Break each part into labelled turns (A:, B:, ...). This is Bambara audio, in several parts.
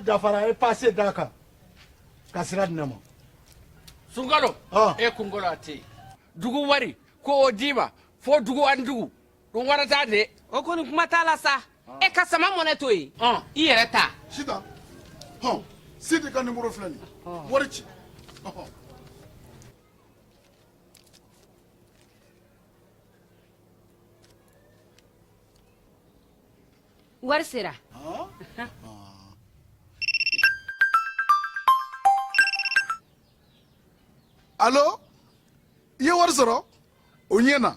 A: Dafara e passé Dakar kasira dinamo
B: Sungalo e kungolo ati dugu wari ko odiba fo dugu andugu dum warata de
C: o koni kuma tala sa e ka sama moneto yi i yere ta
A: sita sidi ka numéro flani wari ci
D: wari sera
A: Allo ye wari sɔrɔ o ɲɛna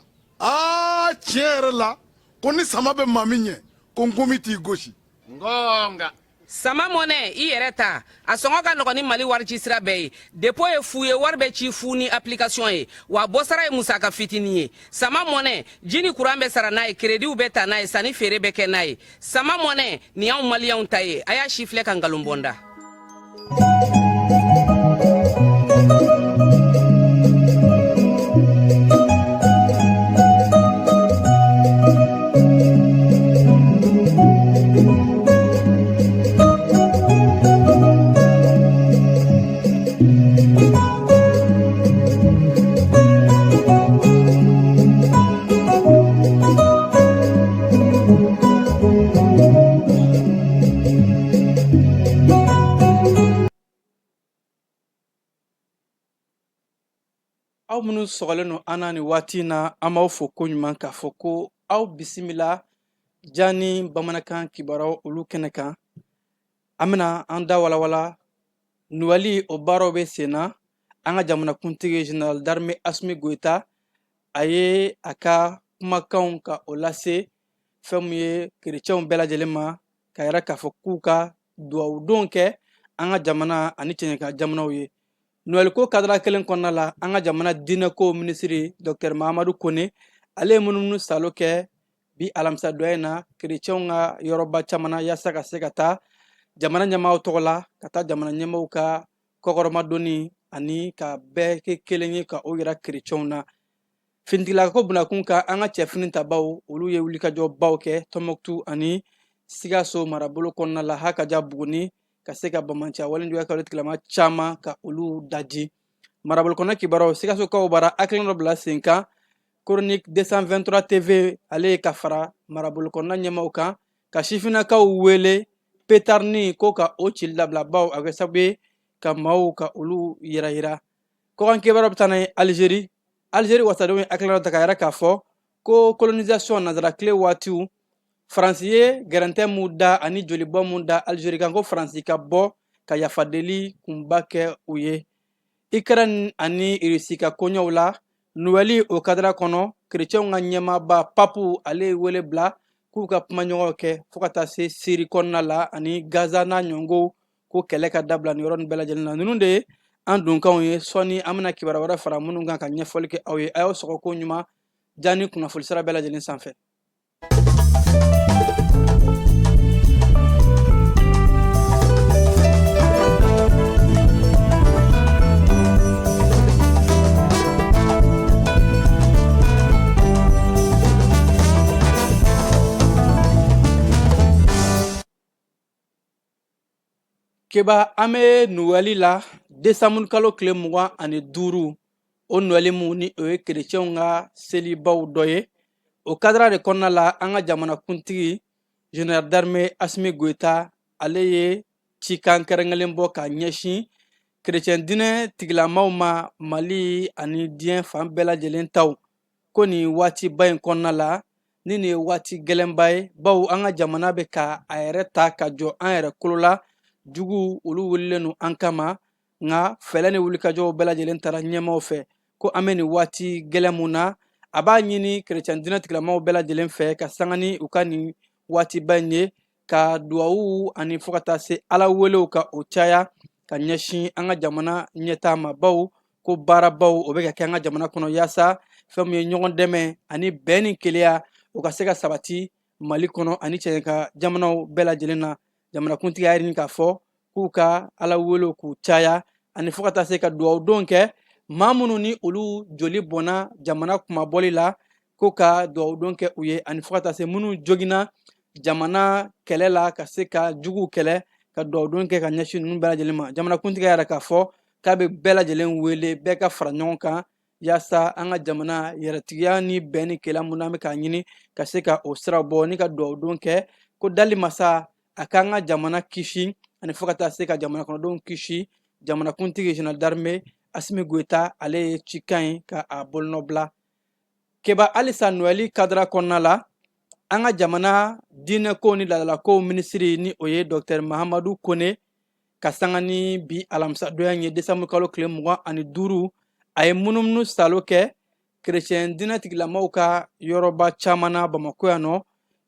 A: tiɲɛ yɛrɛ la ko ni sama bɛ maa min ɲɛ ko n komi t'i gosi
B: ngonga
C: sama mone i yere ta a sɔngɔ ka nɔgɔ ni mali wari ci sira bɛɛ ye depo ye fu ye wari bɛ ci fu ni application ye wa bɔsara ye musaka fitini ye sama mone jini kuran bɛ sara n'a ye krediw bɛ ta n'a ye sanni feere bɛ kɛ n'a ye sama mone ni y'anw maliyɛnw ta ye a y'a si filɛ ka ngalon bɔnda
E: aw minnu sɔgɔlen no an na ni waati na an b'aw fo ko ɲuman k'a fɔ ko aw bisimila jani bamanankan kibaruyaw olu kɛnɛ kan an bɛna an da walawala nuwali o baaraw bɛ sen na an ka jamanakuntigi général d'armée Asimi Goyita a ye a ka kumakanw ka o lase fɛn min ye kerecɛnw bɛɛ lajɛlen ma ka yira k'a fɔ k'u ka duwawudon kɛ an ka jamana ani cɛɲɛka jamanaw ye nuwaliko kadara kelen kɔnɔna la an ka jamana diinɛko minisiri Dr Mahamadu Kone ale ye munumunu salo kɛ bi alamisa dɔ in na kerecɛnw ka yɔrɔba caman na yaasa ka se ka taa jamana ɲɛmaaw tɔgɔ la ka taa jamana ɲɛmaaw ka kɔkɔrɔmadonni ani ka bɛɛ kɛ kelen ye ka o yira kerecɛnw na finitigilako bunakun kan an ka cɛfini tabaw olu ye wulikajɔbaw kɛ Tɔnbɔkutu ani Sikaso marabolo kɔnɔna la Hakaja Buguni ka se ka bamanciya waleɲuman kɛ olu tigilama caman ka olu daji marabolo kɔnɔ kibaruyaw Sikasokaw bara hakilina dɔ bila sen kan chronique 223 TV ale ye ka fara marabolo kɔnɔna ɲɛmaaw kan ka sifinnakaw wele petarni ko ka o ci labila baw a kɛ sababu ye ka maaw ka olu yirayira kɔkan kibaruyaw bɛ taa n'a ye Algérie wasadenw ye hakilina dɔ ta k'a yira k'a fɔ ko colonisation nanzara tile waatiw Faransi ye gɛrɛntɛ mun da ani jolibɔ mun da Algérie kan ko Faransi ka bɔ ka yafadeli kunba kɛ u ye Ukraine ani Russie ka koɲɛw la Noël o kadira kɔnɔ kerecɛnw ka ɲɛmaaba papu ale ye wele bila k'u ka kumaɲɔgɔnw kɛ fo ka taa se Syrie kɔnɔna la ani Gaza n'a ɲɔngow ko kɛlɛ ka dabila nin yɔrɔnin bɛɛ lajɛlen na ninnu de ye an dunkanw ye sɔni an bɛna kibaruya wɛrɛ fara minnu kan ka ɲɛfɔli kɛ aw ye a y'aw sɔgɔ ko ɲuman jani kunnafoni sira bɛɛ lajɛlen sanfɛ keba an bɛ nuwali la desanburu kalo tile 25 o nuwali mun ni o ye kerecɛnw ka selibaw dɔ ye o kadira de kɔnɔna la an ka jamanakuntigi général d'armée Asimi Goyita ale ye cikan kɛrɛnkɛrɛnlen bɔ ka ɲɛsin kerecɛn diinɛ tigilamaw ma Mali ani diɲɛ fan bɛɛ lajɛlen taw ko nin waatiba in kɔnɔna la ni nin ye waati gɛlɛnba ye bawo an ka jamana bɛ ka a yɛrɛ ta ka jɔ an yɛrɛ kolo la jugu olu wililen no an kama nga fɛlɛ ni wulikajɔw bɛɛ lajɛlen tara ɲɛmaw fɛ ko an bɛ nin waati gɛlɛn mun na a b'a ɲini kerecɛn dinɛ tigilamaw bɛɛ lajɛlen fɛ ka sanga ni u ka nin waatiba in ye ka duwawu ani fɔ ka taa se ala welew ka o caya ka ɲɛsin an ka jamana ɲɛtaa ma baw ko baarabaw o bɛ ka kɛ an ka jamana kɔnɔ yaasa fɛn min ye ɲɔgɔn dɛmɛ ani bɛn ni keleya o ka se ka sabati mali kɔnɔ ani cɛ ka jamanaw bɛɛ lajɛlen na jamanakuntigi y'a ɲini k'a fɔ k'u ka ala welew k'u caya ani fɔ ka taa se ka duwawudon kɛ maa minnu ni olu joli bɔnna jamana kumabɔli la ko ka duwawudon kɛ u ye ani fɔ ka taa se minnu joginna jamana kɛlɛ la ka se ka juguw kɛlɛ ka duwawudon kɛ ka ɲɛsin ninnu bɛɛ lajɛlen ma jamanakuntigi yɛrɛ k'a fɔ k'a bɛ bɛɛ lajɛlen wele bɛɛ ka fara ɲɔgɔn kan yaasa an ka jamana yɛrɛtigiya ni bɛn ni kɛlɛ mun an bɛ k'a ɲini ka se ka o sira bɔ ni ka duwawudon kɛ ko dali masa a k'an ka jamana kisi ani fɔ ka taa se ka jamana kɔnɔdenw kisi jamanakuntigi général d'armée Assimi Goïta ale ye cikan ye ka a bolonɔbila keba halisa noɛli kadira kɔnɔna la an ka jamana diinɛko ni laadalakow minisiri ni o ye dr mahamadu kone ka sanga ni bi alamisadonya ye desanburu kalo tile 25 a ye munumunu salo kɛ kerecɛn diinɛ tigilamaw ka yɔrɔba caman na bamako yan nɔ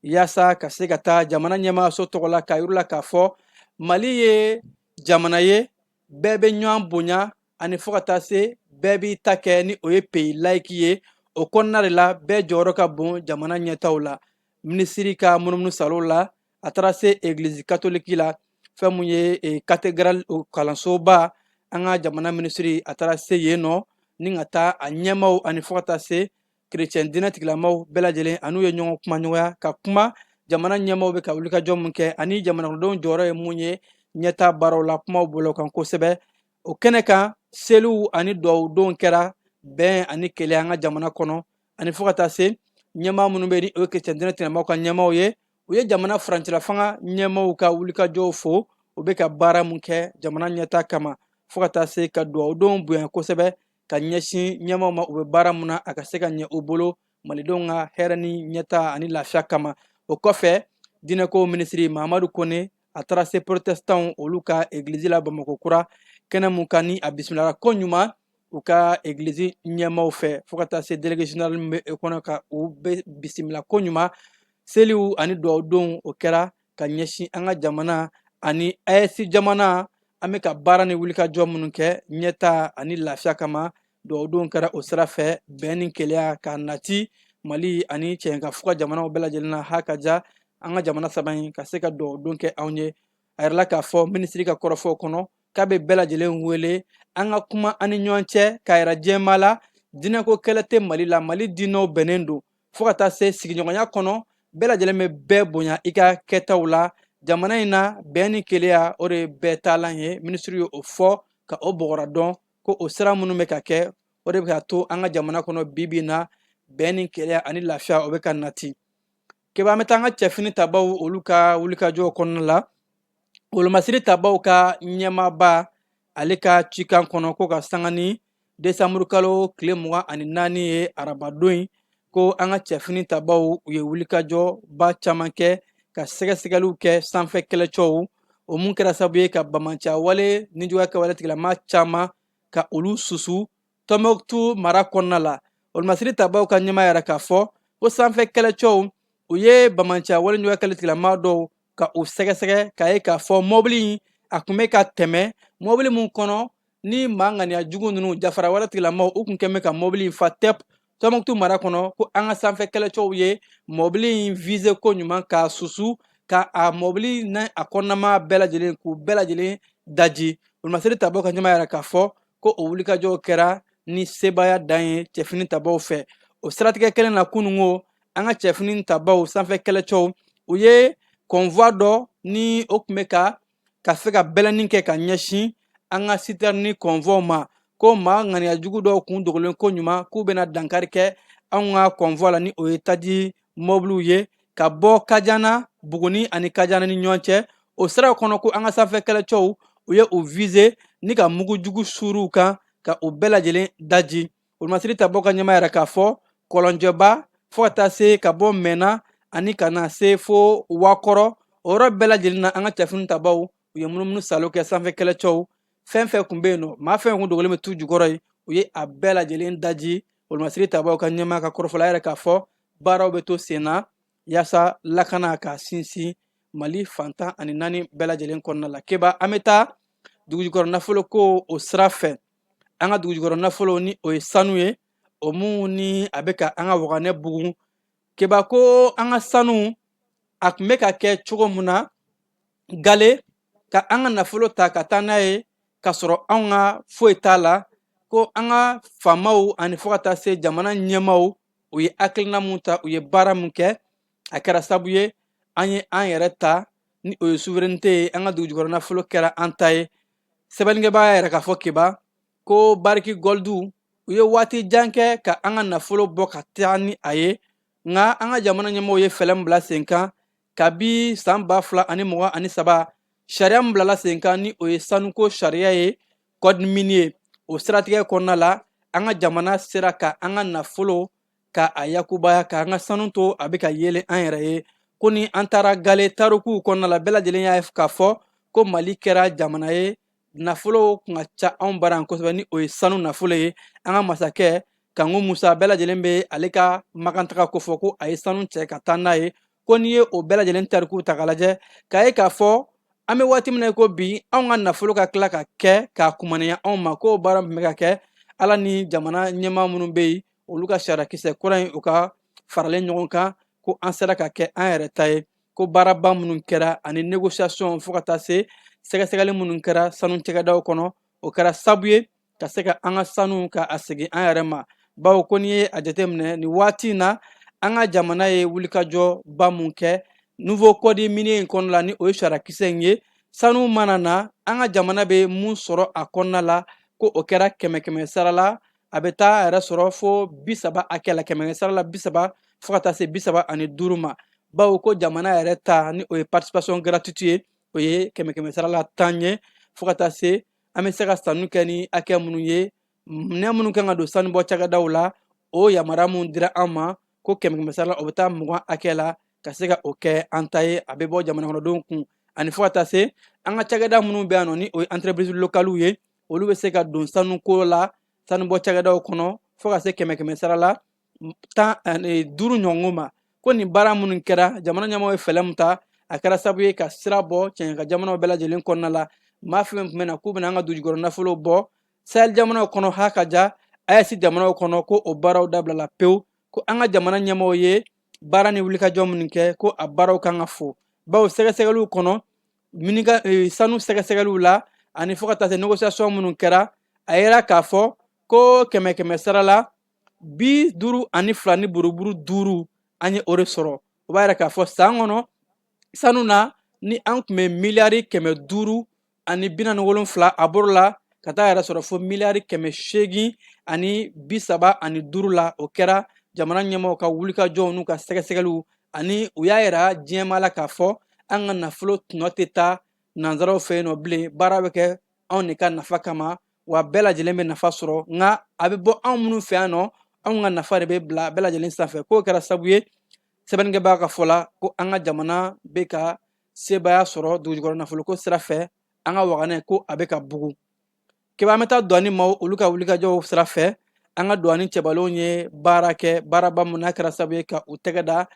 E: yaasa ka se ka taa jamana ɲɛmaayaso tɔgɔ la k'a yir'u la k'a fɔ mali ye jamana ye bɛɛ bɛ ɲɔgɔn bonya ani fɔ ka taa se bɛɛ b'i ta kɛ ni o ye pays laïque ye o kɔnɔna de la bɛɛ jɔyɔrɔ ka bon jamana ɲɛtaw la minisiri ka munumunu salo la a taara se église catholique la fɛn mun ye cathédrale kalansoba an ka jamana minisiri a taara se yen nɔ ni ka taa a ɲɛmaw ani fɔ ka taa se kerecɛn diinɛ tigilamaw bɛɛ lajɛlen an'u ye ɲɔgɔn kuma ɲɔgɔnya ka kuma jamana ɲɛmaw bɛ ka wulikajɔ mun kɛ ani jamanadenw jɔyɔrɔ ye mun ye ɲɛtaa baaraw la kumaw bolo kan kosɛbɛ o kɛnɛ kan seliw ani duwawudonw kɛra bɛn ani kɛlɛ an ka jamana kɔnɔ ani fɔ ka taa se ɲɛmaa minnu bɛ ni o ye kerecɛn diinɛ tigilamaw ka ɲɛmaaw ye u ye jamana furancɛla fanga ɲɛmaaw ka wulikajɔw fo u bɛ ka baara mun kɛ jamana ɲɛtaa kama fɔ ka taa se ka duwawudonw bonya kosɛbɛ ka ɲɛsin ɲɛmaaw ma u bɛ baara mun na a ka se ka ɲɛ u bolo malidenw ka hɛrɛ ni ɲɛtaa ani lafiya kama o kɔfɛ diinɛko minisiri mahamadu kone a taara se protestants olu ka église la bamako kura kɛnɛ mun kan ni a bisimilara ko ɲuman u ka église ɲɛmaaw fɛ fɔ ka taa se délégué général min bɛ kɔnɔ ka u bɛ bisimila ko ɲuman seliw ani duwawudonw o kɛra ka ɲɛsin an ka jamana ani AES jamana an bɛ ka baara ni wulikajɔ minnu kɛ ɲɛtaa ani lafiya kama duwawudonw kɛra o sira fɛ bɛn ni keleya ka nati mali ani cɛn ka fuga jamanaw bɛɛ lajɛlen na ha ka ja an ka jamana saba in ka se ka duwawudon kɛ anw ye a yɛrɛla k'a fɔ minisiri ka kɔrɔfɔw kɔnɔ k'a bɛ bɛɛ lajɛlen wele an ka kuma an ni ɲɔgɔn cɛ k'a yɛrɛ jɛma la diinɛko kɛlɛ tɛ mali la mali diinɛw bɛnnen don fɔ ka taa se sigiɲɔgɔnya kɔnɔ bɛɛ lajɛlen bɛ bɛɛ bonya i ka kɛtaw la jamana in na bɛn ni keleya o de ye bɛɛ taalan ye minisiri ye o fɔ ka o bɔgɔra dɔn ko o sira minnu bɛ ka kɛ o de bɛ ka to an ka jamana kɔnɔ bibi na bɛn ni keleya ani lafiya o bɛ ka nati keba an bɛ taa an ka cɛfini tabaw olu ka wulikajɔw kɔnɔna la wolomasiri tabaw ka ɲɛmaaba ale ka cikan kɔnɔ ko ka sanga ni desanburu kalo tile 24 ye arabadon ko an ka cɛfini tabaw u ye wulikajɔba caman kɛ ka sɛgɛsɛgɛliw kɛ sanfɛ kɛlɛcɛw o mun kɛra sababu ye ka bamanciya wale ni juguya kɛ wale tigilama caman ka olu susu tɔnbɔkutu mara kɔnɔna la wolomasiri tabaw ka ɲɛma yɛrɛ k'a fɔ ko sanfɛ kɛlɛcɛw u ye bamanciya wale ni juguya kɛlɛ tigilama dɔw ka o sɛgɛsɛgɛ k'a ye k'a fɔ mɔbili a kun bɛ ka tɛmɛ mɔbili mun kɔnɔ ni maa ŋaniya jugu ninnu jafara wɛrɛ tigilamaw u kun kɛn bɛ ka mɔbili fa tɛp tɔnbɔkutu mara kɔnɔ ko an ka sanfɛ kɛlɛcɛw ye mɔbili in vize ko ɲuman k'a susu ka a mɔbili ni a kɔnɔnama bɛɛ lajɛlen k'u bɛɛ lajɛlen daji wolomasiri tabaw ka ɲɛma yɛrɛ k'a fɔ ko o wulikajɔw kɛra ni sebaya dan ye cɛfini tabaw fɛ o siratigɛ kelen na kunungo an ka cɛfini tabaw sanfɛ kɛlɛcɛw u ye convoi dɔ ni o tun bɛ ka se ka bɛlɛnni kɛ ka ɲɛsin an ka citerne convoi ma ko maa ŋaniya jugu dɔw kun dogolen ko ɲuman k'u bɛna dankari kɛ anw ka convoi la ni o ye taji mɔbiliw ye ka bɔ kajana buguni ani kajana ni ɲɔgɔn cɛ o siraw kɔnɔ ko an ka sanfɛ kɛlɛcɛw u ye o vize ni ka mugu jugu suruw kan ka o bɛɛ lajɛlen daji wolomasiri tabaw ka ɲɛma yɛrɛ k'a fɔ kɔlɔnjɛba fɔ ka taa se ka bɔ mɛna ani ka na se fo wakɔrɔ o yɔrɔ bɛɛ lajɛlen na an ka cɛfini tabaw u ye munumunu salo kɛ sanfɛ kɛlɛcɛw fɛn fɛn kun bɛ yen nɔ maa fɛn kun dogolen bɛ tu jukɔrɔ ye u ye a bɛɛ lajɛlen daji olumasiri tabaw ka ɲɛmaa ka kɔrɔfɔla yɛrɛ k'a fɔ baaraw bɛ to sen na yaasa lakana ka sinsin Mali fantan ani 4 bɛɛ lajɛlen kɔnɔna la keba an bɛ taa dugujukɔrɔ nafolo ko o sira fɛ an ka dugujukɔrɔ nafolo ni o ye sanu ye o mun ni a bɛ ka an ka waganɛ bugun keba ko an ka sanu a tun bɛ ka kɛ cogo mun na gale ka an ka nafolo ta ka taa n'a ye ka sɔrɔ anw ka foyi t'a la ko an ka faamaw ani fo ka taa se jamana ɲɛmaaw u ye hakilina mun ta u ye baara mun kɛ a kɛra sabu ye an ye an yɛrɛ ta ni o ye souveraineté ye an ka dugujukɔrɔ nafolo kɛra an ta ye sɛbɛnnikɛbaa yɛrɛ k'a fɔ keba ko bariki goldu u ye waati jan kɛ ka an ka nafolo bɔ ka taa ni a ye nka an ka jamana ɲɛmaaw ye fɛlɛ min bila sen kan kabi san 2023 sariya min bilala sen kan ni o ye sanuko sariya ye code minier o siratigɛ kɔnɔna la an ka jamana sera ka an ka nafolo ka a yakubaya ka an ka sanu to a bɛ ka yelen an yɛrɛ ye ko ni an taara gale tarikuw kɔnɔna la bɛɛ lajɛlen y'a k'a fɔ ko Mali kɛra jamana ye nafolo kun ka ca anw bara yan kosɛbɛ ni o ye sanu nafolo ye an ka masakɛ Kanku Musa bɛɛ lajɛlen bɛ ale ka makantaga ko fɔ ko a ye sanu cɛ ka taa n'a ye ko n'i ye o bɛɛ lajɛlen tarikuw ta k'a lajɛ k'a ye k'a fɔ an bɛ waati min na ko bi anw ka nafolo ka tila ka kɛ k'a kumanaya anw ma k'o baara min bɛ ka kɛ ala ni jamana ɲɛmaa minnu bɛ yen olu ka sariyakisɛ kura in u ka faralen ɲɔgɔn kan ko an sera ka kɛ an yɛrɛ ta ye ko baaraba minnu kɛra ani négociation fo ka taa se sɛgɛsɛgɛli minnu kɛra sanu cɛkɛdaw kɔnɔ o kɛra sabu ye ka se ka an ka sanu ka a segin an yɛrɛ ma bawo ko n'i ye a jateminɛ nin waati in na an ka jamana ye wulikajɔba mun kɛ nouveau code minier in kɔnɔna la ni o ye sariyakisɛ in ye sanu mana na an ka jamana bɛ mun sɔrɔ a kɔnɔna la ko o kɛra 100 sara la a bɛ taa a yɛrɛ sɔrɔ fo 30 hakɛ la 100 sara la 30 fo ka taa se 35 ma bawo ko jamana yɛrɛ ta ni o ye participation gratuite ye o ye 100 sara la 10 ye fo ka taa se an bɛ se ka sanu kɛ ni hakɛ minnu ye minɛn minnu kan ka don sanubɔ cakɛdaw la o yamaruya minnu dira an ma ko 100 sara la o bɛ taa 20 hakɛ la ka se ka o kɛ an ta ye a bɛ bɔ jamana kɔnɔdenw kun ani fo ka taa se an ka cakɛda minnu bɛ yan nɔ ni o ye entreprise locale ye olu bɛ se ka don sanuko la sanubɔ cakɛdaw kɔnɔ fo ka se 100 sara la 5 ɲɔgɔn ma ko nin baara minnu kɛra jamana ɲɛmaaw ye fɛlɛ min ta a kɛra sabu ye ka sira bɔ cɛn ka jamanaw bɛɛ lajɛlen kɔnɔna la maa fɛn tun bɛ na k'u bɛna an ka dugujukɔrɔ nafolo bɔ Sahel jamanaw kɔnɔ ha ka ja AES jamanaw kɔnɔ ko o baaraw dabilala pewu ko an ka jamana ɲɛmaaw ye baara ni wulikajɔ minnu kɛ ko a baaraw kan ka fo bawo sɛgɛsɛgɛliw kɔnɔ sanu sɛgɛsɛgɛliw la ani fo ka taa se négociation minnu kɛra a yera k'a fɔ ko 100 sara la 52 ni buruburu 5 an ye o de sɔrɔ o b'a yira k'a fɔ san kɔnɔ sanu na ni an tun bɛ miliyari 500 ani 47 a bɔr'o la ka taa yɛrɛ sɔrɔ fo miliyari 835 la o kɛra jamana ɲɛmaaw ka wulikajɔw n'u ka sɛgɛsɛgɛliw ani u y'a yira diɲɛma la k'a fɔ an ka nafolo tɔnɔ tɛ taa nanzaraw fɛ yen nɔ bilen baara bɛ kɛ anw de ka nafa kama wa bɛɛ lajɛlen bɛ nafa sɔrɔ nka a bɛ bɔ anw minnu fɛ yan nɔ anw ka nafa de bɛ bila bɛɛ lajɛlen sanfɛ k'o kɛra sabu ye sɛbɛnnikɛbaa ka fɔ la ko an ka jamana bɛ ka sebaaya sɔrɔ dugujukɔrɔ nafoloko sira fɛ an ka waganɛ ko a bɛ ka bugu keba an bɛ taa douane maaw olu ka wulikajɔw sira fɛ an ka douane cɛbalenw ye baara kɛ baaraba mun n'a kɛra sabu ye ka u tɛgɛ da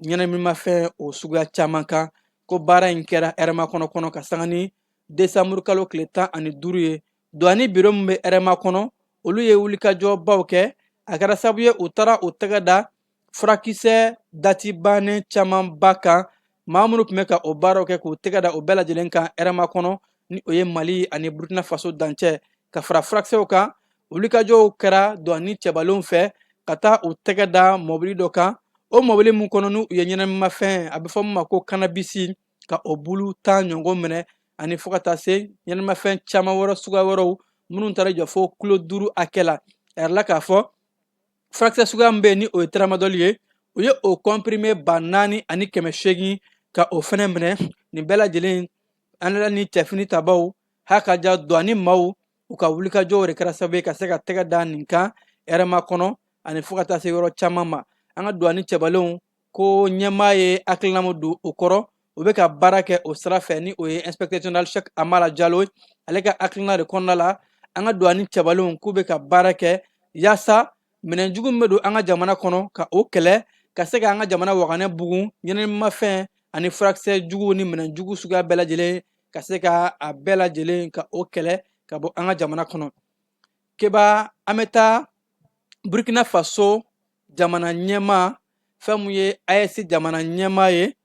E: ɲɛnaminimafɛn o suguya caman kan ko baara in kɛra hɛrɛma kɔnɔ ka sanga ni desanburu kalo tile 15 ye douane biro min bɛ hɛrɛma kɔnɔ olu ye wulikajɔbaw kɛ a kɛra sabu ye u taara u tɛgɛ da furakisɛ dati bannen camanba kan maa minnu tun bɛ ka o baaraw kɛ k'u tɛgɛ da o bɛɛ lajɛlen kan hɛrɛma kɔnɔ ni o ye Mali ani Burkina Faso dancɛ ka fara furakisɛw kan wulikajɔw kɛra douane cɛbalenw fɛ ka taa u tɛgɛ da mɔbili dɔ kan o mɔbili min kɔnɔ n'u ye ɲɛnaminimafɛn a bɛ fɔ min ma ko kannabisi ka o bulu 10 ɲɔgɔn minɛ ani fo ka taa se ɲɛnaminimafɛn caman wɛrɛ suguya wɛrɛw minnu taara jɔ fo kilo 5 hakɛ la a yɛrɛ la k'a fɔ furakisɛ suguya min bɛ yen ni o ye tramadol ye u ye o comprimé 4,800 ka o fɛnɛ minɛ nin bɛɛ lajɛlen an yɛrɛ ni cɛfini tabaw ha ka ja douane maaw u ka wulikajɔw de kɛra sababu ye ka se ka tɛgɛ da nin kan hɛrɛma kɔnɔ ani fo ka taa se yɔrɔ caman ma an ka douane cɛbalenw ko ɲɛmaa ye hakilina min don o kɔrɔ o bɛ ka baara kɛ o sira fɛ ni o ye inspecteur général Cheikh Amara Diallo ale ka hakilina de kɔnɔna la an ka don ani cɛbalenw k'u bɛ ka baara kɛ yaasa minɛnjugu min bɛ don an ka jamana kɔnɔ ka o kɛlɛ ka se ka an ka jamana waganɛ bugun ɲɛnɛmafɛn ani furakisɛ juguw ni minɛnjugu suguya bɛɛ lajɛlen ka se ka a bɛɛ lajɛlen ka o kɛlɛ ka bɔ an ka jamana kɔnɔ. Keba an bɛ taa Burkina Faso jamana ɲɛmaa fɛn mun ye AES jamana ɲɛmaa ye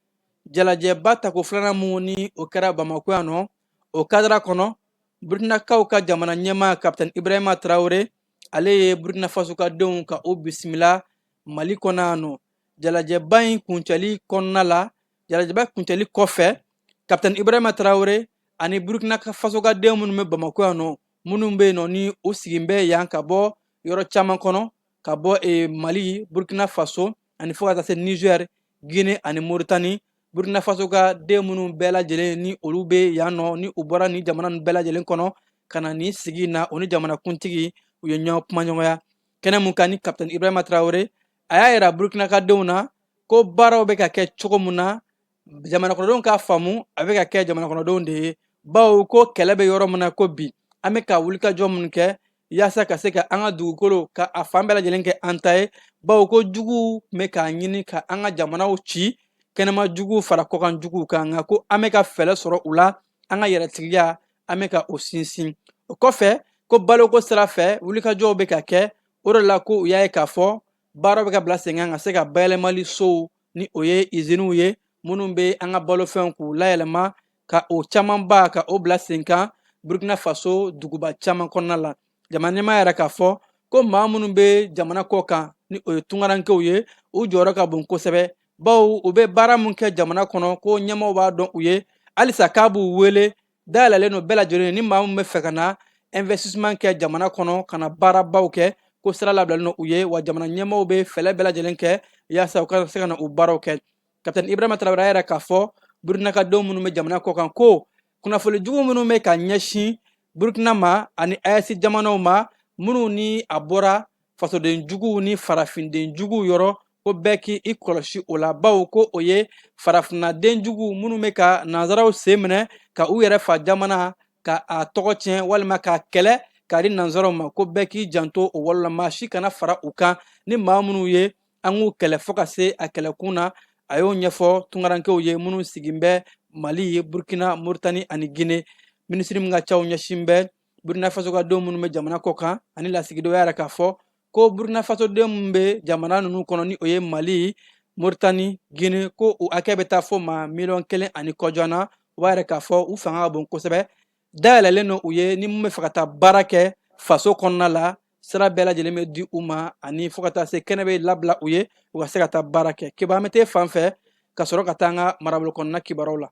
E: jalajɛba tako filanan mun ni o kɛra Bamako yan nɔ o kadira kɔnɔ Burukinakaw ka jamana ɲɛmaa Capitaine Ibrahima Traoré ale ye Burkina Faso ka denw ka o bisimila Mali kɔnɔ yan nɔ jalajɛba in kuncɛli kɔnɔna la jalajɛba kuncɛli kɔfɛ Capitaine Ibrahima Traoré ani Burkina Faso ka denw minnu bɛ Bamako yan nɔ minnu bɛ yen nɔ ni o sigin bɛ yan ka bɔ yɔrɔ caman kɔnɔ ka bɔ Mali Burkina Faso ani fo ka taa se Niger Guinée ani Mauritanie Burkina Faso ka den minnu bɛɛ lajɛlen ni olu bɛ yan nɔ ni u bɔra ni jamana ninnu bɛɛ lajɛlen kɔnɔ ka na ni sigi na o ni jamanakuntigi u ye ɲɔgɔn kumaɲɔgɔnya kɛnɛ mun kan ni Capitaine Ibrahima Traoré a y'a yira Burkina ka denw na ko baaraw bɛ ka kɛ cogo mun na jamanakɔnɔdenw k'a faamu a bɛ ka kɛ jamanakɔnɔdenw de ye bawo ko kɛlɛ bɛ yɔrɔ min na ko bi an bɛ ka wulikajɔ minnu kɛ yaasa ka se ka an ka dugukolo ka a fan bɛɛ lajɛlen kɛ an ta ye bawo ko juguw bɛ k'a ɲini ka an ka jamanaw ci kɛnɛma juguw fara kɔkan juguw kan nka ko an bɛ ka fɛɛrɛ sɔrɔ u la an ka yɛrɛtigiya an bɛ ka o sinsin o kɔfɛ ko baloko sira fɛ wulikajɔw bɛ ka kɛ o de la ko u y'a ye k'a fɔ baaraw bɛ ka bila sen kan ka se ka bayɛlɛmali sow ni o ye iziniw ye minnu bɛ an ka balofɛnw k'u layɛlɛma ka o camanba ka o bila sen kan Burkina Faso duguba caman kɔnɔna la jamana ɲɛmaa yɛrɛ k'a fɔ ko maa minnu bɛ jamana kɔ kan ni o ye tungarankew ye u jɔyɔrɔ ka bon kosɛbɛ bawo u bɛ baara min kɛ jamana kɔnɔ ko ɲɛmaaw b'a dɔn u ye halisa k'a b'u wele dayɛlɛlen don bɛɛ lajɛlen ni maa min bɛ fɛ ka na investissement kɛ jamana kɔnɔ ka na baarabaw kɛ ko sira labilalen don u ye wa jamana ɲɛmaaw bɛ fɛɛrɛ bɛɛ lajɛlen kɛ yaasa u ka se ka na u baaraw kɛ Capitaine Ibrahima Traoré a yɛrɛ k'a fɔ Burukinakadenw minnu bɛ jamana kɔ kan ko kunnafoni jugu minnu bɛ ka ɲɛsin Burukina ma ani AES jamanaw ma minnu ni a bɔra fasoden juguw ni farafinden juguw yɔrɔ ko bɛɛ k'i kɔlɔsi o la bawo ko o ye farafinaden juguw minnu bɛ ka nanzaraw sen minɛ ka u yɛrɛ fa jamana ka a tɔgɔ tiɲɛ walima k'a kɛlɛ k'a di nanzaraw ma ko bɛɛ k'i janto o wale la maa si kana fara u kan ni maa minnu ye an k'u kɛlɛ fo ka se a kɛlɛkun na a y'o ɲɛfɔ tungarankew ye minnu sigin bɛ Mali Burkina Mauritanie ani Guinée minisiri min ka caw ɲɛsin bɛ Burkina Faso ka denw minnu bɛ jamana kɔ kan ani lasigidenw y'a yɛrɛ k'a fɔ ko Burkina Faso den minnu bɛ jamana ninnu kɔnɔ ni o ye Mali Mauritanie Guinée ko u hakɛ bɛ taa fo maa 1,000,000 ani kɔjɔ na u b'a yɛrɛ k'a fɔ u fanga ka bon kosɛbɛ dayɛlɛlen don u ye ni mun bɛ fɛ ka taa baara kɛ faso kɔnɔna la sira bɛɛ lajɛlen bɛ di u ma ani fo ka taa se kɛnɛ bɛ labila u ye u ka se ka taa baara kɛ kiba an bɛ taa fan fɛ ka sɔrɔ ka taa an ka marabolo kɔnɔna kibaruw la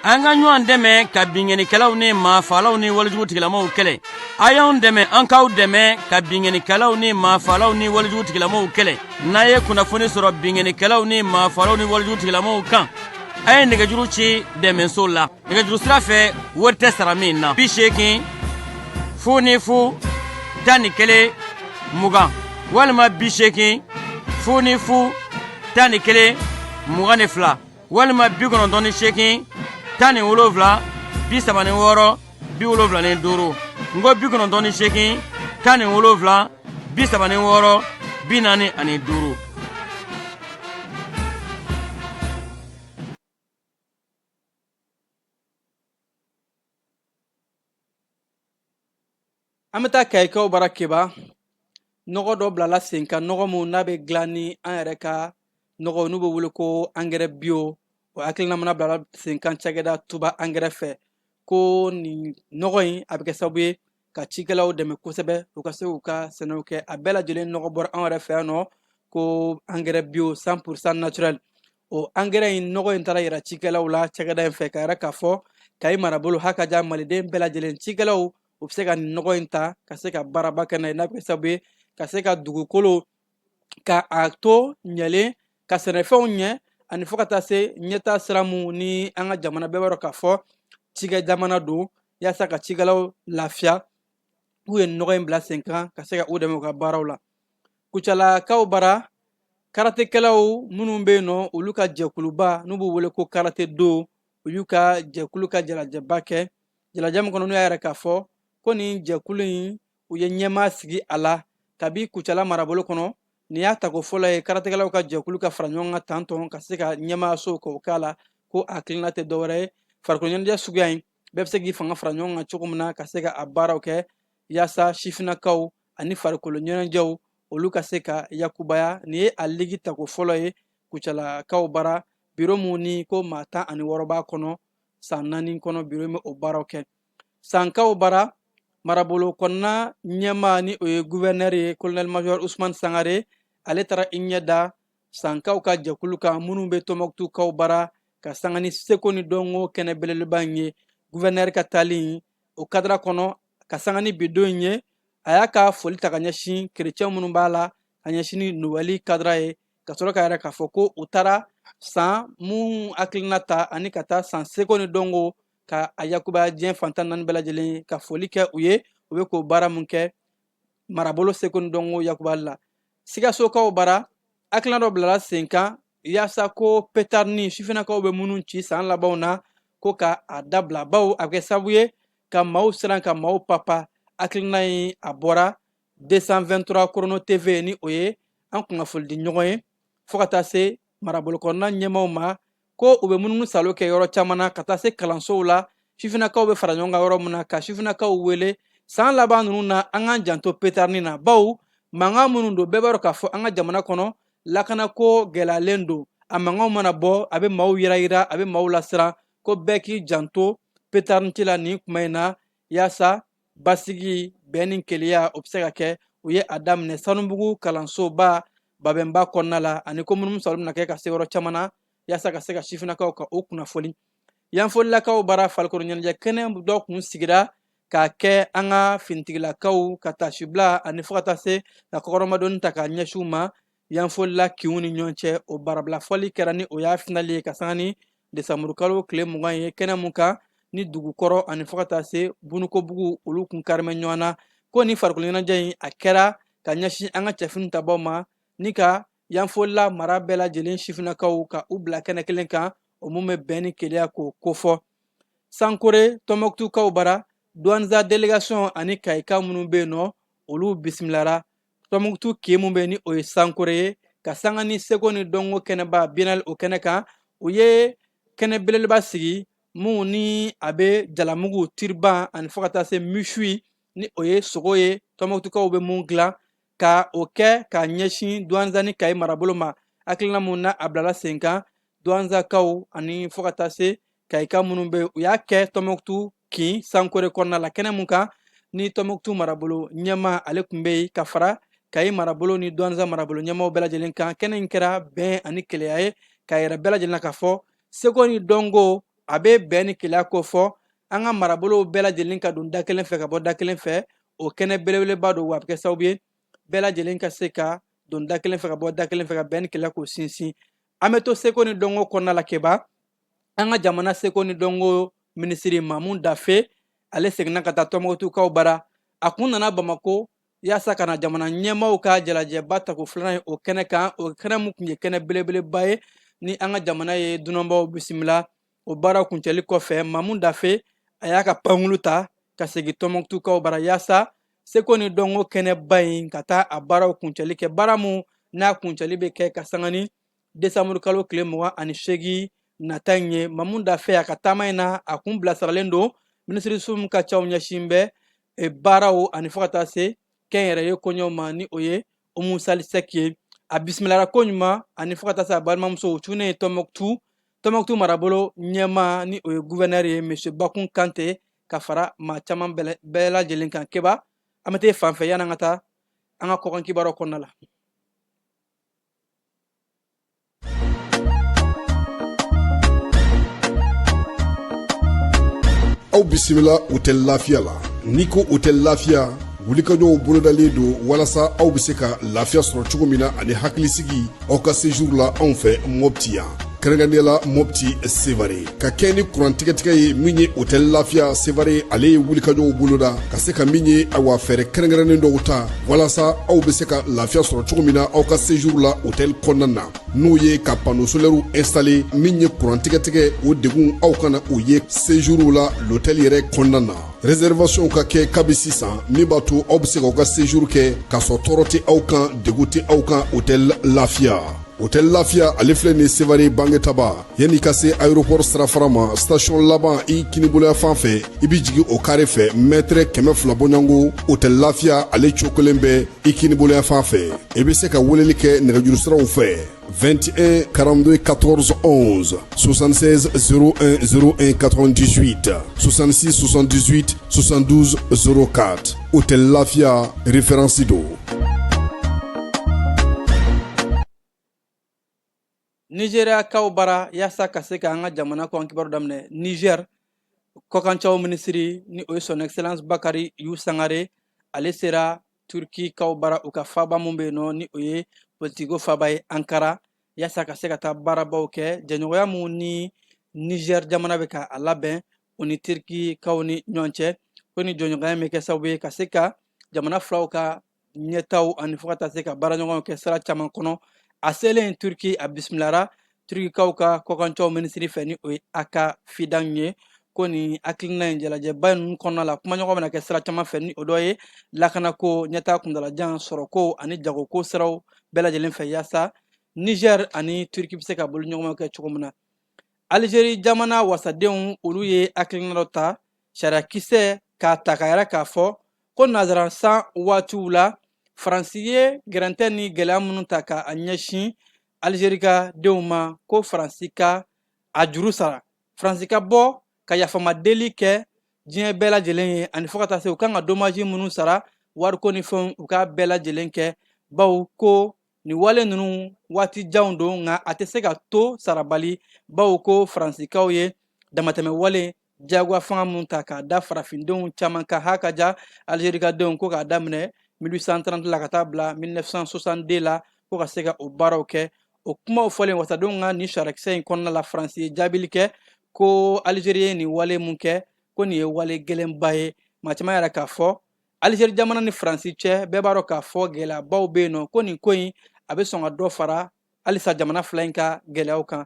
F: an ka ɲɔgɔn dɛmɛ ka binŋɛnikɛlaw ni maafalaw ni walijugu tigilamaw kɛlɛ a y'anw dɛmɛ an k'aw dɛmɛ ka binŋɛnikɛlaw ni maafalaw ni walijugu tigilamaw kɛlɛ n'a ye kunnafoni sɔrɔ binŋɛnikɛlaw ni maafalaw ni walijugu tigilamaw kan a ye nɛgɛjuru ci dɛmɛso la nɛgɛjuru sira fɛ wari tɛ sara min na 80 00 11 20 walima 80 00 11 22 walima 98 17 36 75 ngo 98 17 36 45.
E: an bɛ taa kayikaw bara keba nɔgɔ dɔ bilala sen kan nɔgɔ mun n'a bɛ dilan ni an yɛrɛ ka nɔgɔ n'u bɛ wele ko angɛrɛ bio o hakilina mana bilala sen kan cakɛda tuba angɛrɛ fɛ ko nin nɔgɔ in a bɛ kɛ sababu ye ka cikɛlaw dɛmɛ kosɛbɛ u ka se k'u ka sɛnɛw kɛ a bɛɛ lajɛlen nɔgɔ bɔra an yɛrɛ fɛ yan nɔ ko angɛrɛ bio 100% naturel o angɛrɛ in nɔgɔ in taara yira cikɛlaw la cakɛda in fɛ ka yɛrɛ k'a fɔ kayi marabolo hakaja maliden bɛɛ lajɛlen cikɛlaw u bɛ se ka nin nɔgɔ in ta ka se ka baaraba kɛ n'a ye n'a bɛ kɛ sababu ye ka se ka dugukolo ka a to ɲɛlen ka sɛnɛfɛnw ɲɛ ani fo ka taa se ɲɛtaa sira mun ni an ka jamana bɛɛ b'a dɔn k'a fɔ cikɛ jamana don yaasa ka cikɛlaw lafiya k'u ye nɔgɔ in bila sen kan ka se ka u dɛmɛ u ka baaraw la kucalakaw bara karatekɛlaw minnu bɛ yen nɔ olu ka jɛkuluba n'u b'u wele ko karate do u y'u ka jɛkulu ka jalajɛba kɛ jalajɛ min kɔnɔ n'u y'a yɛrɛ k'a fɔ ko nin jɛkulu in u ye ɲɛmaa sigi a la kabi Kucala marabolo kɔnɔ nin y'a tako fɔlɔ ye karatekɛlaw ka jɛkulu ka fara ɲɔgɔn kan tantɔn ka se ka ɲɛmaaso k'o k'a la ko a hakilina tɛ dɔwɛrɛ ye farikolo ɲɛnajɛ suguya in bɛɛ bɛ se k'i fanga fara ɲɔgɔn kan cogo min na ka se ka a baaraw kɛ yaasa sifinnakaw ani farikolo ɲɛnajɛw olu ka se ka yakubaya nin ye a ligi tako fɔlɔ ye Kucalakaw bara biro mun ni ko maa 16 b'a kɔnɔ san 4 kɔnɔ biro min o baaraw kɛ sankaw bara marabolo kɔnɔna ɲɛmaa ni o ye gouverneur ye colonel major Ousmane Sangare ale taara i ɲɛ da sankaw ka jɛkulu kan minnu bɛ Tɔnbukutukaw bara ka sanga ni seko ni dɔnko kɛnɛ belebeleba in ye gouverneur ka taali o kadira kɔnɔ ka sanga ni bidon in ye a y'a ka foli ta ka ɲɛsin kerecɛn minnu b'a la ka ɲɛsin ni Nuwali kadira ye ka sɔrɔ ka yɛrɛ k'a fɔ ko u taara san mun hakilina ta ani ka taa san seko ni dɔnko ka a yakubaya diɲɛ fantan 4 bɛɛ lajɛlen ka foli kɛ u ye u bɛ k'o baara mun kɛ marabolo seko ni dɔnko yakubali la Sikasokaw bara hakilina dɔ bilala sen kan yaasa ko petarni sifinnakaw bɛ minnu ci san labanw na ko ka a dabila bawo a bɛ kɛ sababu ye ka maaw siran ka maaw papa hakilina in a bɔra 223 Chrono TV ni o ye an kunnafoni di ɲɔgɔn ye fo ka taa se marabolo kɔnɔna ɲɛmaaw ma ko u bɛ munumunu salo kɛ yɔrɔ caman na ka taa se kalansow la sifinnakaw bɛ fara ɲɔgɔn kan yɔrɔ min na ka sifinnakaw wele san laban ninnu na an k'an janto petarni na bawo mankan minnu don bɛɛ b'a dɔn k'a fɔ an ka jamana kɔnɔ lakanako gɛlɛyalen don a mankanw mana bɔ a bɛ maaw yirayira a bɛ maaw lasiran ko bɛɛ k'i janto petarni ci la nin kuma in na yaasa basigi bɛn ni keleya o bɛ se ka kɛ u ye a daminɛ Sanubugu kalansoba babɛnba kɔnɔna la ani ko minnu salo bɛna kɛ ka se yɔrɔ caman na yaasa ka se ka sifinnakaw ka o kunnafoni yanfolilakaw bara farikolo ɲɛnajɛ kɛnɛ dɔ kun sigira k'a kɛ an ka finitigilakaw ka tasibila ani fo ka taa se ka kɔkɔrɔmadonni ta k'a ɲɛsin u ma yanfolila kinw ni ɲɔgɔn cɛ o barabila fɔli kɛra ni o y'a finali ye ka sanga ni desanburu kalo tile 20 ye kɛnɛ mun kan ni dugukɔrɔ ani fo ka taa se bunukobugu olu kun karimɛ ɲɔgɔn na ko ni farikolo ɲɛnajɛ in a kɛra ka ɲɛsin an ka cɛfini tabaw ma ni ka yanfolila mara bɛɛ lajɛlen sifinnakaw ka u bila kɛnɛ kelen kan o mun bɛ bɛn ni keleya k'o kofɔ Sankore Tɔnbukutukaw bara douanza délégation ani kayika minnu bɛ yen nɔ olu bisimilara Tɔnbukutu kin mun bɛ yen ni o ye Sankore ye ka sanga ni seko ni dɔnko kɛnɛba biennale o kɛnɛ kan u ye kɛnɛ belebeleba sigi mun ni a bɛ jalamugu tiriban ani fo ka taa se misui ni o ye sogo ye Tɔnbukutukaw bɛ mun dilan ka o kɛ ka ɲɛsin douanza ni kayi marabolo ma hakilina mun na a bilala sen kan douanzakaw ani fo ka taa se kayika minnu bɛ u y'a kɛ Tɔnbukutu kin Sankore kɔnɔna la kɛnɛ mun kan ni Tɔnbukutu marabolo ɲɛmaa ale tun bɛ yen ka fara kayi marabolo ni douanza marabolo ɲɛmaaw bɛɛ lajɛlen kan kɛnɛ in kɛra bɛn ani keleya ye ka yɛrɛ bɛɛ lajɛlen na k'a fɔ seko ni dɔnko a bɛ bɛn ni keleya ko fɔ an ka marabolow bɛɛ lajɛlen ka don da kelen fɛ ka bɔ da kelen fɛ o kɛnɛ belebeleba don wa a bɛ kɛ sababu ye bɛɛ lajɛlen ka se ka don da kelen fɛ ka bɔ da kelen fɛ ka bɛn ni keleya k'o sinsin an bɛ to seko ni dɔnko kɔnɔna la kɛba an ka jamana seko ni dɔnko minisiri Mamu Dafe ale seginna ka taa Tɔnbukutukaw bara a kun nana Bamako yaasa ka na jamana ɲɛmaaw ka jalajɛba tako filanan ye o kɛnɛ kan o kɛnɛ mun tun ye kɛnɛ belebeleba ye ni an ka jamana ye dunanbaw bisimila o baara kuncɛli kɔfɛ Mamu Dafe a y'a ka pankulu ta ka segin Tɔnbukutukaw bara yaasa seko ni dɔnko kɛnɛba in ka taa a baaraw kuncɛli kɛ baara mun n'a kuncɛli bɛ kɛ ka sanga ni desanburu kalo tile 28 nata in ye Mamu Dafe a ka taama in na a kun bilasiralen don minisiriso min ka caw ɲɛsin bɛ baaraw ani fo ka taa se kɛnyɛrɛye koɲɛw ma ni o ye Umu Salisɛki ye a bisimilara ko ɲuman ani fo ka taa se a balimamuso cunen ye Tɔnbukutu marabolo ɲɛmaa ni o ye gouverneur ye monsieur Bakun Kante ka fara maa caman bɛɛ lajɛlen kan kɛba an bɛ taa fan fɛ yanni an ka taa an ka kɔkan kibaruw kɔnɔna la.
G: aw bisimila hôtel lafiya la n'i ko hôtel lafiya wulikajɔw bolodalen don walasa aw bɛ se ka lafiya sɔrɔ cogo min na ani hakilisigi aw ka séjour la anw fɛ Mopti yan kɛrɛnkɛrɛnnenya mopti sevare ka kɛ ni kurantigɛtigɛ ye min ye hôtel lafiya sevare ale ye wulikajɔw boloda ka se ka min ye awa fɛɛrɛ kɛrɛnkɛrɛnnen dɔw ta walasa aw bɛ se ka lafiya sɔrɔ cogo min na aw ka séjour la hôtel kɔnɔna na n'o ye ka panneau solaire installé min ye kurantigɛtigɛ o degun aw kana o ye séjour la l'hôtel yɛrɛ kɔnɔna na réservation ka kɛ kabi sisan min b'a to aw bɛ se k'aw ka séjour kɛ k'a sɔrɔ tɔɔrɔ tɛ aw kan degun tɛ aw kan hôtel lafiya. hôtel lafiya ale filɛ nin Sevare bangetaba yanni ka se aéroport sirafara ma station laban i kiniboloya fan fɛ i bi jigi o carré fɛ mètre 200 bɔɲango hôtel lafiya ale cokolen bɛ i kiniboloya fan fɛ i bɛ se ka weleli kɛ nɛgɛjuru siraw fɛ 21 42 14 11 76 01 01 98 66 78 72 04 hôtel lafiya référence do.
E: Nigeria kaw bara yasa ka se ka an ka jamana kɔn kibaru daminɛ Niger kɔkancaw minisiri ni o ye son excellence Bakari Yu Sangare ale sera Turki kaw bara u ka faba mun bɛ yen nɔ ni o ye politiko faba ye Ankara yasa ka se ka taa baarabaw kɛ jɛɲɔgɔnya mun ni Niger jamana bɛ ka a labɛn o ni Turki kaw ni ɲɔgɔn cɛ ko ni jɛɲɔgɔnya bɛ kɛ sababu ye ka se ka jamana filaw ka ɲɛtaw ani fo ka taa se ka baaraɲɔgɔnw kɛ sira caman kɔnɔ. A selen Turki a bisimilara Turkikaw ka kɔkancaw minisiri fɛ ni o ye Aka Fidan ye ko ni hakilina in jalajɛba ninnu kɔnɔna la kumaɲɔgɔn bɛna kɛ sira caman fɛ ni o dɔ ye lakanako ɲɛtaa kuntalajan sɔrɔko ani jagoko siraw bɛɛ lajɛlen fɛ yaasa Niger ani Turki bɛ se ka bolo ɲɔgɔnma kɛ cogo min na. Algérie jamana wasadenw olu ye hakilina dɔ ta sariyakisɛ k'a ta ka yɛrɛ k'a fɔ ko nazara san waatiw la Faransi ye gɛrɛntɛ ni gɛlɛya minnu ta ka a ɲɛsin Algérie ka denw ma ko Faransi ka a juru sara. Faransi ka bɔ ka yafama deli kɛ diɲɛ bɛɛ lajɛlen ye ani fo ka taa se u kan ka dommage minnu sara wariko ni fɛnw u ka bɛɛ lajɛlen kɛ bawo ko ni wale ninnu waati janw don nka a tɛ se ka to sarabali bawo ko Faransikaw ye damatɛmɛ wale jagoya fanga minnu ta k'a da farafindenw caman ka ha ka ja Algérie ka denw ko k'a daminɛ 1830 la ka taa bila 1962 la ko ka se ka o baaraw kɛ o kumaw fɔlen wasadenw ka ni sariyakisɛ in kɔnɔna la Faransi ye jaabili kɛ ko Algérie ye nin wale mun kɛ ko nin ye wale gɛlɛnba ye maa caman yɛrɛ k'a fɔ Algérie jamana ni Faransi cɛ bɛɛ b'a dɔn k'a fɔ gɛlɛyabaw bɛ yen nɔ ko nin ko in a bɛ sɔn ka dɔ fara halisa jamana fila in ka gɛlɛyaw kan.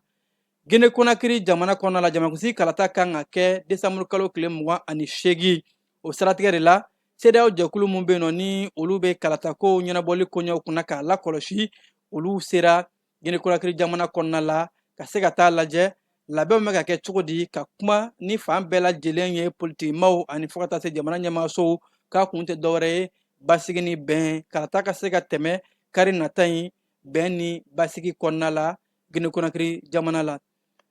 E: Guinée Conakry jamana kɔnɔna la jamakunsigi kalata kan ka kɛ décembre kalo tile 28 o siratigɛ de la CEDEAO jɛkulu mun bɛ yen nɔ ni olu bɛ kalatako ɲɛnabɔli koɲɛw kunna k'a lakɔlɔsi olu sera Guinée Conakry jamana kɔnɔna la ka se ka taa lajɛ labɛnw bɛ ka kɛ cogo di ka kuma ni fan bɛɛ lajɛlen ye politikimaw ani fo ka taa se jamana ɲɛmaasow k'a kun tɛ dɔwɛrɛ ye basigi ni bɛn kalata ka se ka tɛmɛ kari nata in bɛn ni basigi kɔnɔna la Guinée Conakry jamana la.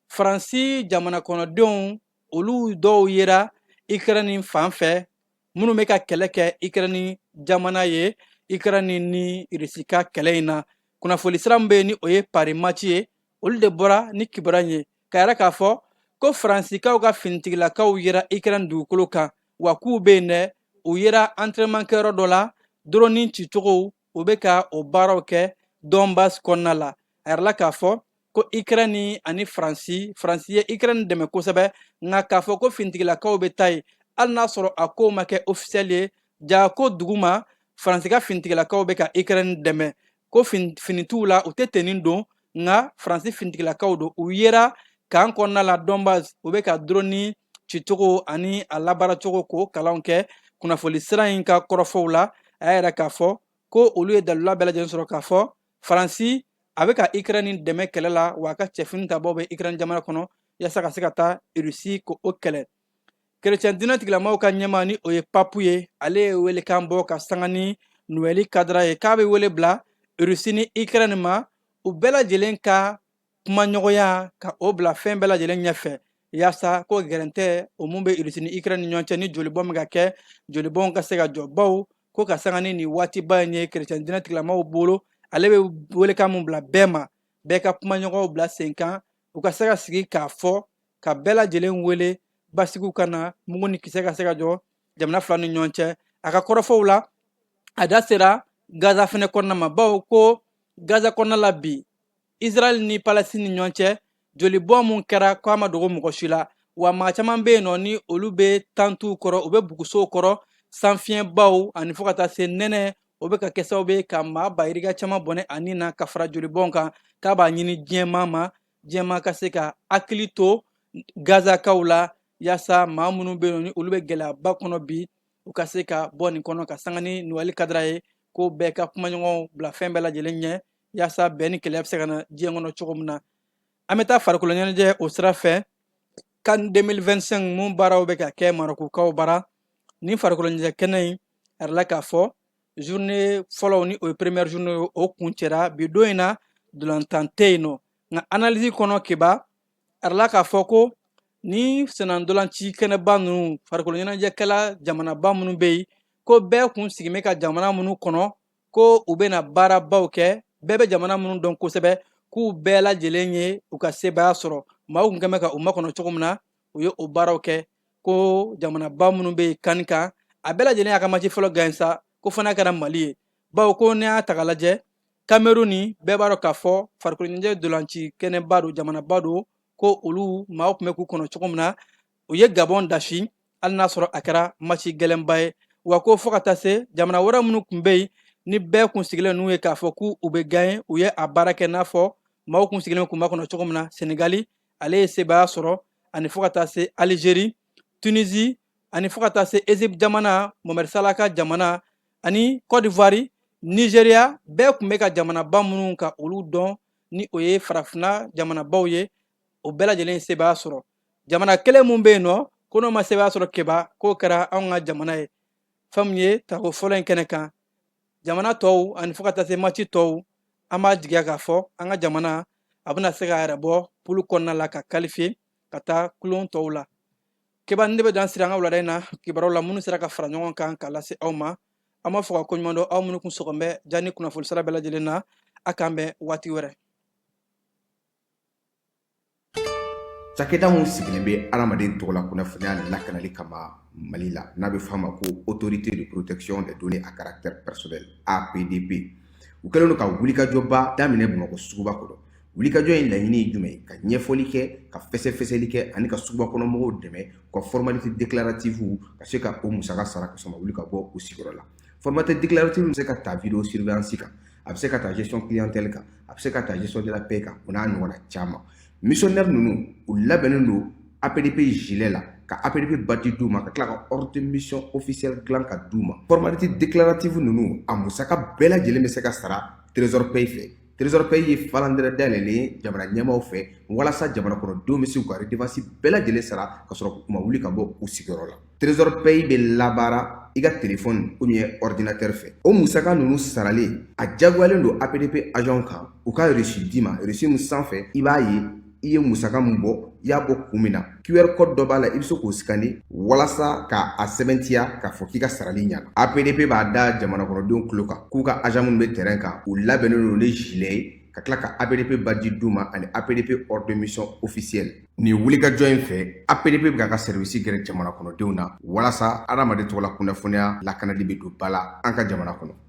E: Faransi jamana kɔnɔdenw olu dɔw yera Ukraine fan fɛ minnu bɛ ka kɛlɛ kɛ Ukraine jamana ye Ukraine ni Russie ka kɛlɛ in na kunnafoni sira min bɛ yen ni o ye Paris Match ye olu de bɔra ni kibaruya ye ka yɛrɛ k'a fɔ ko Faransikaw ka finitigilakaw yera Ukraine dugukolo kan wa k'u bɛ yen dɛ u yera entraînement kɛyɔrɔ dɔ la drone cicogo u bɛ ka o baaraw kɛ Donbass kɔnɔna la a yɛrɛ la k'a fɔ ko Ukraine ani Faransi ye Ukraine dɛmɛ kosɛbɛ nka k'a fɔ ko finitigilakaw bɛ taa yen hali n'a sɔrɔ a kow ma kɛ officiel ye ja ko duguma Faransi ka finitigilakaw bɛ ka Ukraine dɛmɛ ko fini t'u la u tɛ tennin don nka Faransi finitigilakaw don u yera kan kɔnɔna la Donbass u bɛ ka drone cicogo ani a labaaracogo k'o kalanw kɛ kunnafoni sira in ka kɔrɔfɔw la a y'a yɛrɛ k'a fɔ ko olu ye dalila bɛɛ lajɛlen sɔrɔ k'a fɔ Faransi a bɛ ka Ukraine dɛmɛ kɛlɛ la wa a ka cɛfini tabaw bɛ Ukraine jamana kɔnɔ yaasa ka se ka taa Russie ko o kɛlɛ. Chrétien diinɛ tigilamɔgɔw ka ɲɛmaa ni o ye papu ye ale ye welekan bɔ ka sanga ni Noël Kadra ye k'a bɛ wele bila Russie ni Ukraine ma u bɛɛ lajɛlen ka kumaɲɔgɔnya ka o bila fɛn bɛɛ lajɛlen ɲɛfɛ yaasa ko gɛrɛntɛ o mun bɛ Russie ni Ukraine ni ɲɔgɔn cɛ ni jolibɔn bɛ ka kɛ jolibɔnw ka se ka jɔ baw ko ka sanga ni nin waatiba in ye chrétien diinɛ tigilamɔgɔw bolo ale bɛ welekan mun bila bɛɛ ma bɛɛ ka kumaɲɔgɔnw bila sen kan u ka se ka sigi k'a fɔ ka bɛɛ lajɛlen wele basigiw ka na mugu ni kisɛ ka se ka jɔ jamana fila ni ɲɔgɔn cɛ a ka kɔrɔfɔw la a da sera Gaza fɛnɛ kɔnɔna ma bawo ko Gaza kɔnɔna la bi Israel ni Palestine ni ɲɔgɔn cɛ joli bɔn mun kɛra ko a ma dogo mɔgɔ si la wa maa caman bɛ yen nɔ ni olu bɛ tantuw kɔrɔ u bɛ bugusow kɔrɔ sanfiɲɛbaw ani fo ka taa se nɛnɛ o bɛ ka kɛ sababu ye ka maa bayiriga caman bɔnɛ a nin na ka fara joli bɔn kan k'a b'a ɲini diɲɛmaa ma diɲɛmaa ka se ka hakili to gazakaw la yaasa maa minnu bɛ yen ni olu bɛ gɛlɛyaba kɔnɔ bi u ka se ka bɔ nin kɔnɔ ka sanga ni Nuwali Kadara ye ko bɛɛ ka kumaɲɔgɔnw bila fɛn bɛɛ lajɛlen ɲɛ yaasa bɛn ni kɛlɛ bɛ se ka na diɲɛ kɔnɔ cogo min na an bɛ taa farikolo ɲɛnajɛ o sira fɛ CAN 2025 mun baaraw bɛ ka kɛ Marokukaw bara ni farikolo ɲɛnajɛ kɛnɛ in a yɛrɛ la k'a fɔ journée fɔlɔw ni o ye première journée o kun cɛra bi don in na dolantan tɛ yen nɔ nka analyse kɔnɔ kiba a yɛrɛ la k'a fɔ ko ni senandolanci kɛnɛba ninnu farikolo ɲɛnajɛkɛla jamanaba minnu bɛ yen ko bɛɛ kun sigin bɛ ka jamana minnu kɔnɔ ko u bɛna baarabaw kɛ bɛɛ bɛ jamana minnu dɔn kosɛbɛ k'u bɛɛ lajɛlen ye u ka sebaaya sɔrɔ maaw kun kɛn bɛ ka u makɔnɔ cogo min na u ye o baaraw kɛ ko jamanaba minnu bɛ yen CAN kan a bɛɛ lajɛlen y'a ka match fɔlɔ gagné sa ko fana kɛra Mali ye bawo ko n'i y'a ta k'a lajɛ Cameroun bɛɛ b'a dɔn k'a fɔ farikolo ɲɛnajɛ dolanci kɛnɛba don jamanaba don ko olu maaw tun bɛ k'u kɔnɔ cogo min na u ye Gabon dasi hali n'a sɔrɔ a kɛra match gɛlɛnba ye wa ko fo ka taa se jamana wɛrɛ minnu tun bɛ yen ni bɛɛ kun sigilen n'u ye k'a fɔ k'u bɛ gagné u ye a baara kɛ n'a fɔ maaw kun sigilen kun b'a kɔnɔ cogo min na Senegali ale ye sebaaya sɔrɔ ani fo ka taa se Algérie Tunisie ani fo ka taa se Égypte jamana Mohamed Salah ka jamana ani Côte d'Ivoire Nigeria bɛɛ kun bɛ ka jamanaba minnu ka olu dɔn ni o ye farafinna jamanabaw ye o bɛɛ lajɛlen ye sebaaya sɔrɔ jamana kelen mun bɛ yen nɔ ko n'o ma sebaaya sɔrɔ keba k'o kɛra anw ka jamana ye fɛn min ye tako fɔlɔ in kɛnɛ kan jamana tɔw ani fo ka taa se match tɔw an b'a jigiya k'a fɔ an ka jamana a bɛna se k'a yɛrɛ bɔ poule kɔnɔna la ka qualifier ka taa kulon tɔw la keba ne bɛ dan siri an ka wulada in na kibaruw la minnu sera ka fara ɲɔgɔn kan k'a lase aw ma an b'a fɔ ka koɲuman dɔn aw minnu kun sɔgɔn bɛ ja ni kunnafoni sira bɛɛ lajɛlen na a k'an bɛn waati wɛrɛ
H: cakɛda mun sigilen bɛ adamaden tɔgɔ la kunnafoniya lakanali kama Mali la n'a bɛ fɔ a ma ko autorité de protection des données à caractère personnel APDP u kɛlen don ka wulikajɔba daminɛ Bamakɔ suguba kɔnɔ wulikajɔ in laɲini ye jumɛn ye ka ɲɛfɔli kɛ ka fɛsɛfɛsɛli kɛ ani ka suguba kɔnɔ mɔgɔw dɛmɛ ka formalité déclarative ka se ka o musaka sara ka sɔn ka wuli ka bɔ u sigiyɔrɔ la formalité déclarative bɛ se ka ta vidéo surveillance kan a bɛ se ka ta gestion clientèle kan a bɛ se ka ta gestion de la paix kan o n'a ɲɔgɔnna caman missionnaire ninnu u labɛnnen don APDP gilet la ka APDP badge d'u ma ka tila ka ordre de mission officielle dilan ka d'u ma formalité déclarative ninnu a musaka bɛɛ lajɛlen bɛ se ka sara trésor paye fɛ trésor paye ye falandɛrɛ dayɛlɛlen ye jamana ɲɛmaaw fɛ walasa jamana kɔnɔdenw bɛ se k'u ka redevance bɛɛ lajɛlen sara ka sɔrɔ u ma wuli ka bɔ u sigiyɔrɔ la trésor paye bɛ labaara i ka téléphone ou bien ordinateur fɛ o musaka ninnu saralen a jagoyalen don APDP agent kan u ka reçu d'i ma reçu min sanfɛ i b'a ye i ye musaka min bɔ i y'a bɔ kun min na QR code dɔ b'a la i bɛ se k'o scanner walasa ka a sɛbɛntiya k'a fɔ k'i ka sarali ɲɛna APDP b'a da jamana kɔnɔdenw tulo kan k'u ka agent minnu bɛ terrain kan u labɛnnen don ni gilet ye ka tila ka APDP badge d'u ma ani APDP ordre de mission officielle nin wulikajɔ in fɛ APDP bɛ ka service gɛrɛ jamana kɔnɔdenw na walasa adamaden tɔgɔ la kunnafoniya lakanali bɛ don ba la an ka jamana kɔnɔ